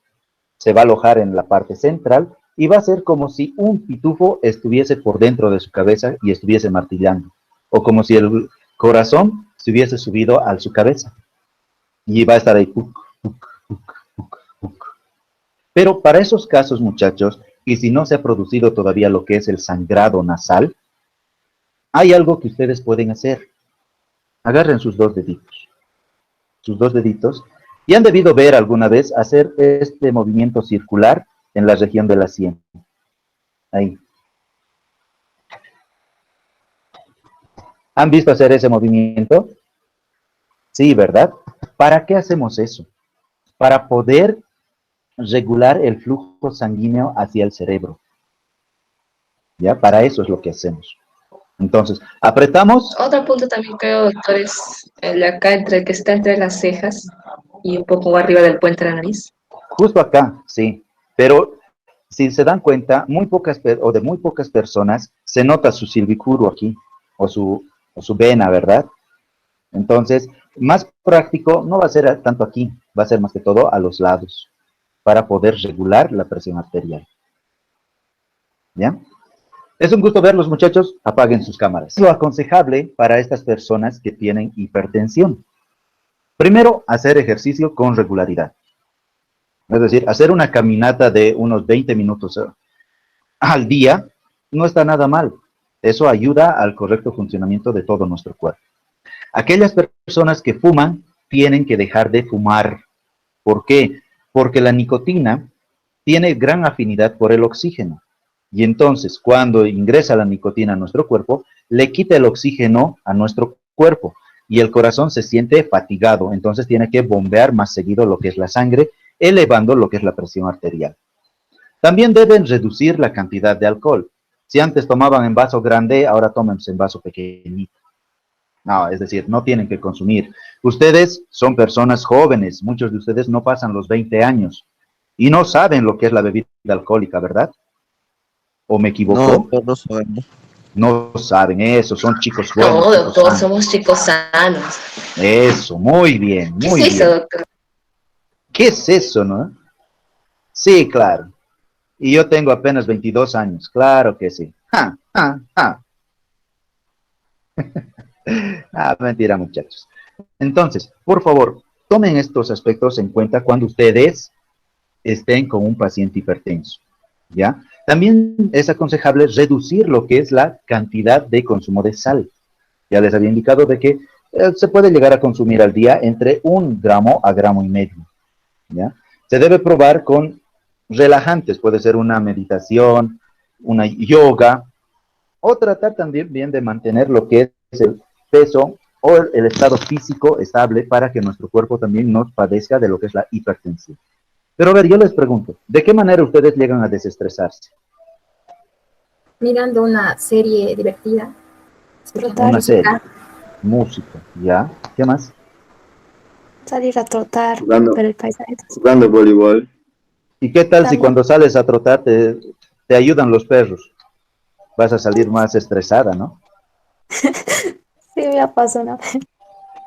Se va a alojar en la parte central y va a ser como si un pitufo estuviese por dentro de su cabeza y estuviese martillando, o como si el corazón se hubiese subido a su cabeza y va a estar ahí. Puc, puc, puc, puc, puc. Pero para esos casos, muchachos, y si no se ha producido todavía lo que es el sangrado nasal, hay algo que ustedes pueden hacer. Agarren sus dos deditos, y han debido ver alguna vez hacer este movimiento circular en la región de la sien. Ahí. ¿Han visto hacer ese movimiento? Sí, ¿verdad? ¿Para qué hacemos eso? Para poder regular el flujo sanguíneo hacia el cerebro. ¿Ya? Para eso es lo que hacemos. Entonces, apretamos. Otro punto también creo, doctor, es el de acá, que está entre las cejas y un poco arriba del puente de la nariz. Justo acá, sí. Pero si se dan cuenta, de muy pocas personas se nota su silbicuro aquí, o su vena, ¿verdad? Entonces, más práctico no va a ser tanto aquí, va a ser más que todo a los lados, para poder regular la presión arterial. ¿Ya? Es un gusto verlos, muchachos. Apaguen sus cámaras. Lo aconsejable para estas personas que tienen hipertensión. Primero, hacer ejercicio con regularidad. Es decir, hacer una caminata de unos 20 minutos al día no está nada mal. Eso ayuda al correcto funcionamiento de todo nuestro cuerpo. Aquellas personas que fuman tienen que dejar de fumar. ¿Por qué? Porque la nicotina tiene gran afinidad por el oxígeno. Y entonces, cuando ingresa la nicotina a nuestro cuerpo, le quita el oxígeno a nuestro cuerpo y el corazón se siente fatigado. Entonces tiene que bombear más seguido lo que es la sangre, elevando lo que es la presión arterial. También deben reducir la cantidad de alcohol. Si antes tomaban en vaso grande, ahora tómense en vaso pequeñito. No, es decir, no tienen que consumir. Ustedes son personas jóvenes, muchos de ustedes no pasan los 20 años y no saben lo que es la bebida alcohólica, ¿verdad? ¿O me equivoco? No, no sabemos. No saben eso, son chicos buenos. No, chicos doctor, sanos. somos chicos sanos. Eso, muy bien, ¿Qué muy es bien. eso, doctor? ¿Qué es eso, no? Sí, claro. Y yo tengo apenas 22 años, claro que sí. Ja, ja, ja. Ah, mentira, muchachos. Entonces, por favor, tomen estos aspectos en cuenta cuando ustedes estén con un paciente hipertenso, ¿ya? También es aconsejable reducir lo que es la cantidad de consumo de sal. Ya les había indicado de que se puede llegar a consumir al día entre 1 gramo a 1,5 gramos, ¿ya? Se debe probar con relajantes, puede ser una meditación, una yoga, o tratar también bien de mantener lo que es el peso o el estado físico estable para que nuestro cuerpo también no padezca de lo que es la hipertensión. Pero a ver, yo les pregunto, ¿de qué manera ustedes llegan a desestresarse? mirando una serie divertida. Trotar. Una serie, música, ¿ya? ¿Qué más? Salir a trotar, Jugando. ver el paisaje. Jugando voleibol. ¿Y qué tal si También. cuando sales a trotar te ayudan los perros? Vas a salir más estresada, ¿no? Sí, me pasó una vez.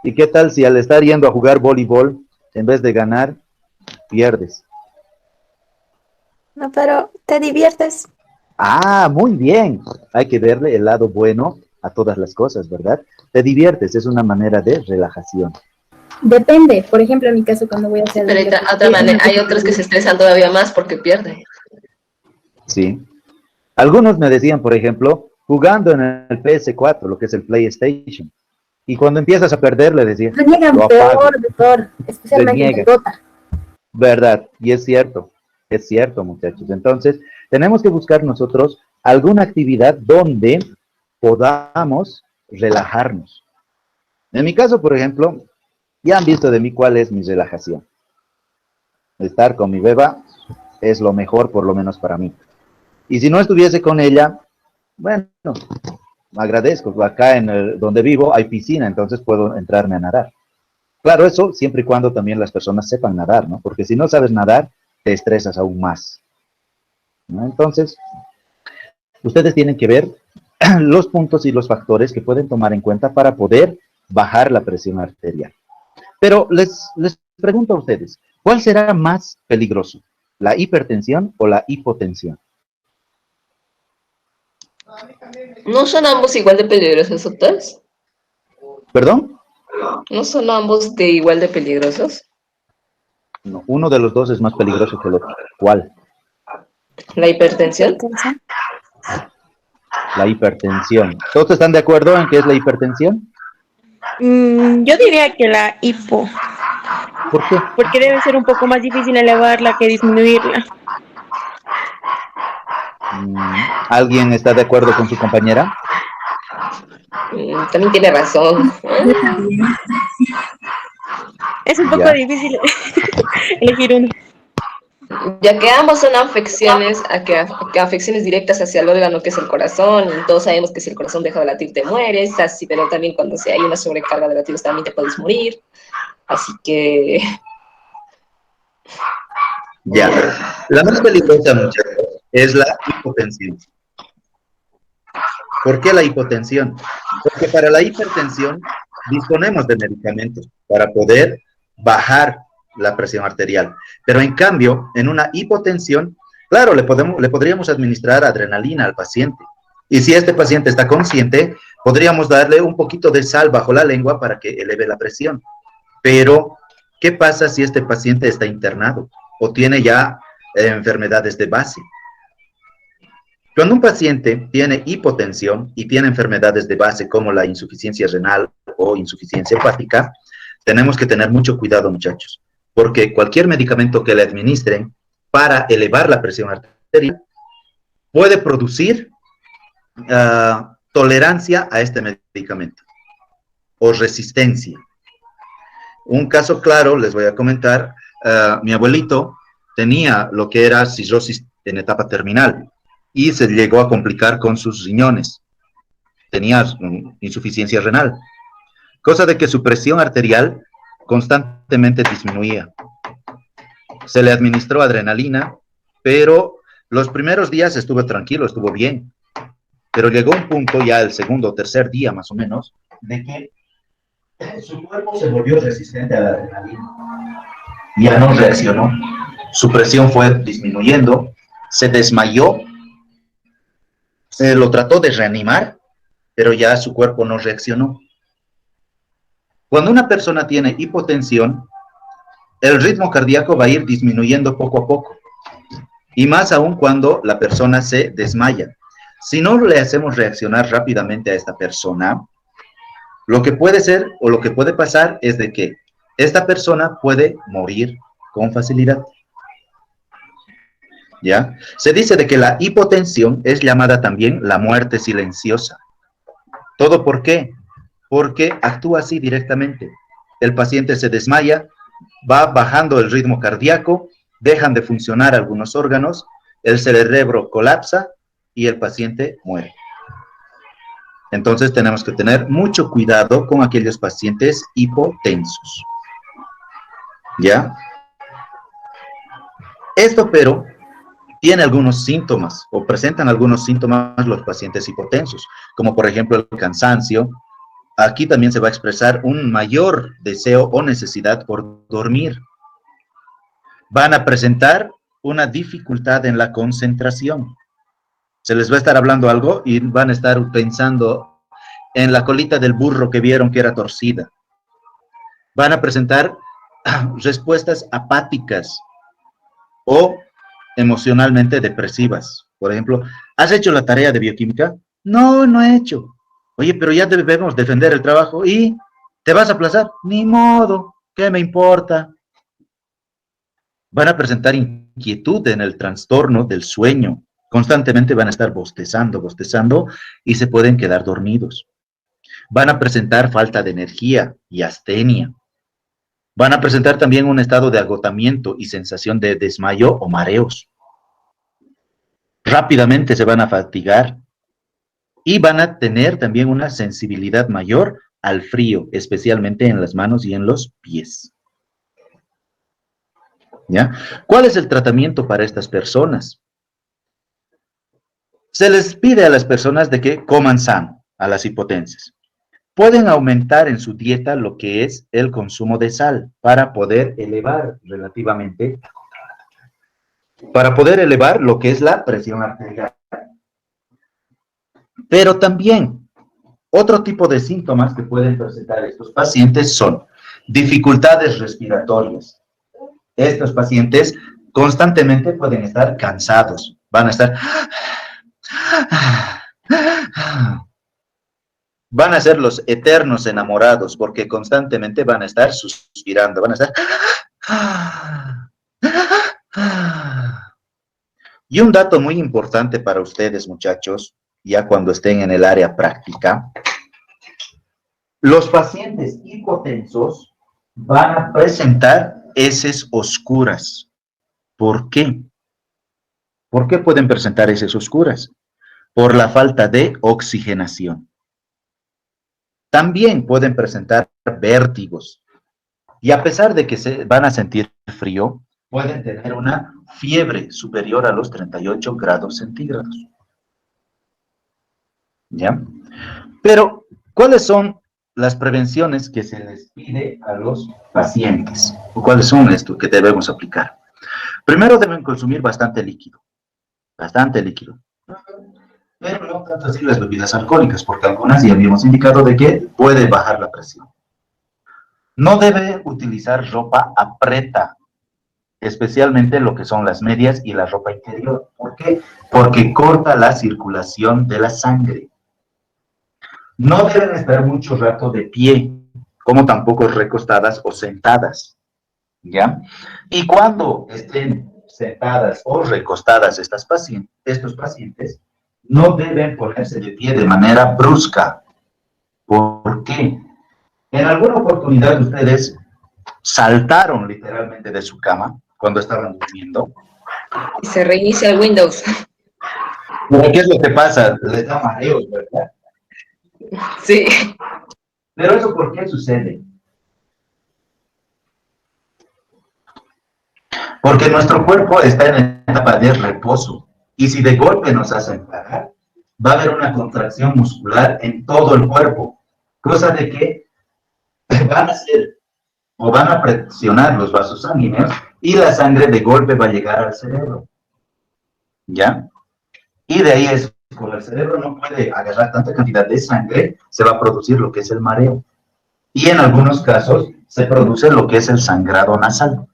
¿Y qué tal si al estar yendo a jugar voleibol, en vez de ganar, pierdes? No, pero te diviertes. Ah, muy bien. Hay que verle el lado bueno a todas las cosas, ¿verdad? Te diviertes, es una manera de relajación. Depende, por ejemplo, en mi caso, cuando voy a hacer... Pero otra manera, hay otros que se estresan todavía más porque pierden. Sí. Algunos me decían, por ejemplo, jugando en el PS4, lo que es el PlayStation, y cuando empiezas a perder, le decía, Reniegan lo apago. peor, especialmente en Reniega. el Dota. ¿Verdad? Y es cierto, muchachos. Entonces, tenemos que buscar nosotros alguna actividad donde podamos relajarnos. En mi caso, por ejemplo, ya han visto de mí cuál es mi relajación. Estar con mi beba es lo mejor, por lo menos para mí. Y si no estuviese con ella, bueno, agradezco. Acá donde vivo hay piscina, entonces puedo entrarme a nadar. Claro, eso siempre y cuando también las personas sepan nadar, ¿no? Porque si no sabes nadar, te estresas aún más, ¿no? Entonces, ustedes tienen que ver los puntos y los factores que pueden tomar en cuenta para poder bajar la presión arterial. Pero les pregunto a ustedes, ¿cuál será más peligroso? ¿La hipertensión o la hipotensión? ¿No son ambos igual de peligrosos, doctores? ¿Perdón? ¿No son ambos de igual de peligrosos? No, uno de los dos es más peligroso que el otro. ¿Cuál? ¿La hipertensión? Atención. La hipertensión. ¿Todos están de acuerdo en qué es la hipertensión? Yo diría que la hipo, ¿Por qué? porque debe ser un poco más difícil elevarla que disminuirla. ¿Alguien está de acuerdo con su compañera? También tiene razón. Es un poco Ya. difícil elegir uno. Ya que ambos son afecciones, que afecciones directas hacia el órgano que es el corazón, y todos sabemos que si el corazón deja de latir te mueres, así, pero también cuando hay una sobrecarga de latidos también te puedes morir. Así que Ya. La más peligrosa, muchachos, es la hipotensión. ¿Por qué la hipotensión? Porque para la hipertensión disponemos de medicamentos para poder bajar la presión arterial. Pero en cambio, en una hipotensión, claro, le podríamos administrar adrenalina al paciente. Y si este paciente está consciente, podríamos darle un poquito de sal bajo la lengua para que eleve la presión. Pero, ¿qué pasa si este paciente está internado o tiene ya enfermedades de base? Cuando un paciente tiene hipotensión y tiene enfermedades de base como la insuficiencia renal o insuficiencia hepática, tenemos que tener mucho cuidado, muchachos, porque cualquier medicamento que le administren para elevar la presión arterial puede producir tolerancia a este medicamento o resistencia. Un caso claro, les voy a comentar, mi abuelito tenía lo que era cirrosis en etapa terminal y se llegó a complicar con sus riñones. Tenía insuficiencia renal, cosa de que su presión arterial constantemente disminuía. Se le administró adrenalina, pero los primeros días estuvo tranquilo, estuvo bien. Pero llegó un punto, ya el segundo o tercer día más o menos, de que su cuerpo se volvió resistente a la adrenalina. Ya no reaccionó. Su presión fue disminuyendo, se desmayó, se lo trató de reanimar, pero ya su cuerpo no reaccionó. Cuando una persona tiene hipotensión, el ritmo cardíaco va a ir disminuyendo poco a poco. Y más aún cuando la persona se desmaya. Si no le hacemos reaccionar rápidamente a esta persona, lo que puede ser o lo que puede pasar es de que esta persona puede morir con facilidad. ¿Ya? Se dice de que la hipotensión es llamada también la muerte silenciosa. ¿Todo por qué? Porque actúa así directamente. El paciente se desmaya, va bajando el ritmo cardíaco, dejan de funcionar algunos órganos, el cerebro colapsa y el paciente muere. Entonces tenemos que tener mucho cuidado con aquellos pacientes hipotensos. ¿Ya? Esto, pero, tiene algunos síntomas o presentan algunos síntomas los pacientes hipotensos, como por ejemplo el cansancio. Aquí también se va a expresar un mayor deseo o necesidad por dormir. Van a presentar una dificultad en la concentración. Se les va a estar hablando algo y van a estar pensando en la colita del burro que vieron que era torcida. Van a presentar respuestas apáticas o emocionalmente depresivas. Por ejemplo, ¿has hecho la tarea de bioquímica? No, no he hecho. Oye, pero ya debemos defender el trabajo y ¿te vas a aplazar? Ni modo, ¿qué me importa? Van a presentar inquietud en el trastorno del sueño. Constantemente van a estar bostezando y se pueden quedar dormidos. Van a presentar falta de energía y astenia. Van a presentar también un estado de agotamiento y sensación de desmayo o mareos. Rápidamente se van a fatigar y van a tener también una sensibilidad mayor al frío, especialmente en las manos y en los pies. ¿Ya? ¿Cuál es el tratamiento para estas personas? Se les pide a las personas de que coman sano, a las hipotenses. Pueden aumentar en su dieta lo que es el consumo de sal para poder elevar relativamente, para poder elevar lo que es la presión arterial. Pero también, otro tipo de síntomas que pueden presentar estos pacientes son dificultades respiratorias. Estos pacientes constantemente pueden estar cansados, van a estar... Van a ser los eternos enamorados porque constantemente van a estar suspirando, van a estar... Y un dato muy importante para ustedes, muchachos, ya cuando estén en el área práctica, los pacientes hipotensos van a presentar heces oscuras. ¿Por qué? ¿Por qué pueden presentar heces oscuras? Por la falta de oxigenación. También pueden presentar vértigos. Y a pesar de que se van a sentir frío, pueden tener una fiebre superior a los 38 grados centígrados. ¿Ya? Pero, ¿cuáles son las prevenciones que se les pide a los pacientes? ¿O cuáles son estos que debemos aplicar? Primero deben consumir bastante líquido. Bastante líquido. Pero no tanto así las bebidas alcohólicas, porque algunas ya habíamos indicado de que puede bajar la presión. No debe utilizar ropa apreta, especialmente lo que son las medias y la ropa interior. ¿Por qué? Porque corta la circulación de la sangre. No deben estar mucho rato de pie, como tampoco recostadas o sentadas, ¿ya? Y cuando estén sentadas o recostadas estos pacientes, no deben ponerse de pie de manera brusca. ¿Por qué? En alguna oportunidad ustedes saltaron literalmente de su cama cuando estaban durmiendo. Y se reinicia el Windows. ¿Pero qué es lo que pasa? Les da mareos, ¿verdad? Sí. Pero eso, ¿por qué sucede? Porque nuestro cuerpo está en etapa de reposo. Y si de golpe nos hacen parar, va a haber una contracción muscular en todo el cuerpo. Cosa de que van a hacer o van a presionar los vasos sanguíneos y la sangre de golpe va a llegar al cerebro. ¿Ya? Y de ahí es, como el cerebro no puede agarrar tanta cantidad de sangre, se va a producir lo que es el mareo. Y en algunos casos se produce lo que es el sangrado nasal.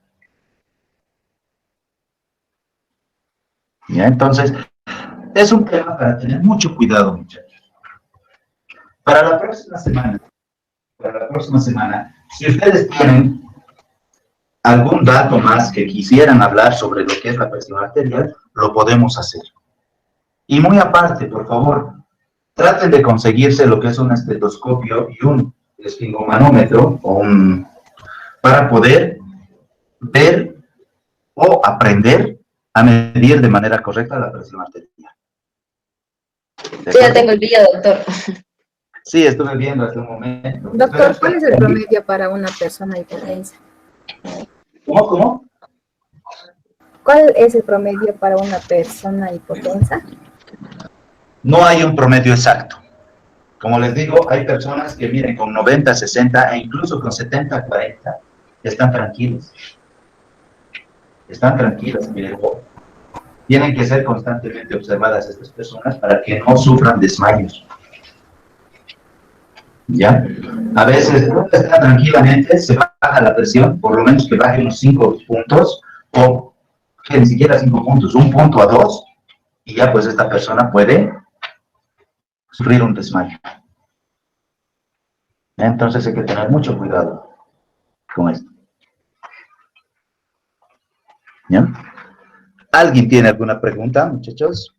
¿Ya? Entonces, es un tema para tener mucho cuidado, muchachos. Para la próxima semana, si ustedes tienen algún dato más que quisieran hablar sobre lo que es la presión arterial, lo podemos hacer. Y muy aparte, por favor, traten de conseguirse lo que es un estetoscopio y un esfingomanómetro para poder ver o aprender a medir de manera correcta la presión arterial. Sí, ya tengo el día, doctor. Sí, estuve viendo hace un momento. Doctor, ¿cuál es el promedio para una persona hipotensa? ¿Cómo? ¿Cuál es el promedio para una persona hipotensa? No hay un promedio exacto. Como les digo, hay personas que miren con 90, 60 e incluso con 70, 40 están tranquilos. Están tranquilas, miren. Tienen que ser constantemente observadas estas personas para que no sufran desmayos. ¿Ya? A veces está tranquilamente, se baja la presión, por lo menos que baje unos 5 puntos, o que ni siquiera 5 puntos, 1 punto a 2, y ya pues esta persona puede sufrir un desmayo. Entonces hay que tener mucho cuidado con esto. ¿Ya? ¿Alguien tiene alguna pregunta, muchachos?